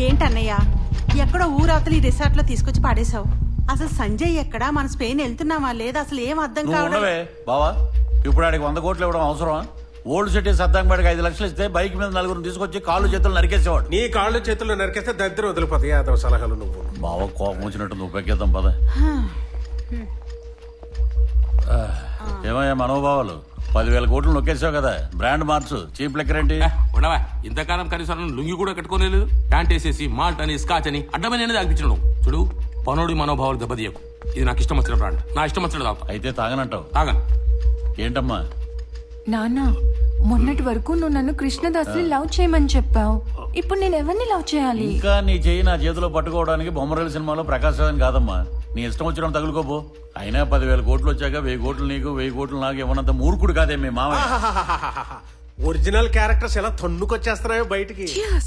ఏంటన్నయ్య ఎక్కడో ఊరవతలి ఈ రిసార్ట్ లో తీసుకొచ్చి పాడేశావు. అసలు సంజయ్ ఎక్కడా, మన స్పెయిన్ వెళ్తున్నావా లేదా, అసలు ఏం అర్థం కావడం. బావా ఇప్పుడు ఆడికి 100 కోట్లు ఇవ్వడం అవసరమా? ఓల్డ్ సిటీ సద్దాంబడికి 5 లక్షలు ఇస్తే బైక్ మీద 4 తీసుకొచ్చి కాళ్ళు చేతులు నరికేసేవాడు. నీ కాళ్ళు చేతుల్లో నరికేస్తే దరిద్రం వదిలిపోతాయి. యాదవ సలహాలు నువ్వు. బావ కోపం వచ్చినట్టు నువ్వు పెక్కేద్దాం పద. ఏమయ్యా మనోభావాలు, 10,000 కోట్లు నొక్కేసావు కదా, బ్రాండ్ మార్చు. చీప్ లెక్కర్ ఏంటి? ఉండవా, ఇంతకాలం కనీసం లుంగి కూడా కట్టుకోలేదు. ప్యాంట్ వేసేసి మాల్ట్ అని స్కాచ్ అని అడ్డమైన తాగిపించడం. చూడు, పనోడి మనోభావాలు దెబ్బతీయకు. ఇది నాకు ఇష్టం వచ్చిన బ్రాండ్, నా ఇష్టం వచ్చిన తాగుతా. అయితే తాగనంటావు? తాగను. ఏంటమ్మా? నాన్న, మొన్నటి వరకు నువ్వు నన్ను కృష్ణదాస్ని లవ్ చేయమని చెప్పావు. ఇప్పుడు నేను ఎవరిని లవ్ చేయాలి? ఇంకా నీ చెయ్యి నా చేతిలో పట్టుకోవడానికి బొమ్మరేల సినిమాలో ప్రకాశ్ రాజన్ కాదమ్మా. నీ ఇష్టం వచ్చిన తగులుకోపో. అయినా 10,000 కోట్లు వచ్చాక 1000 కోట్లు నీకు 1000 కోట్లు నాకు ఇవ్వనంత మూర్ఖుడు కాదే మీ మామయ్య. ఒరిజినల్ క్యారెక్టర్స్ ఎలా తన్నుకొచ్చేస్తున్నాయో బయటికి.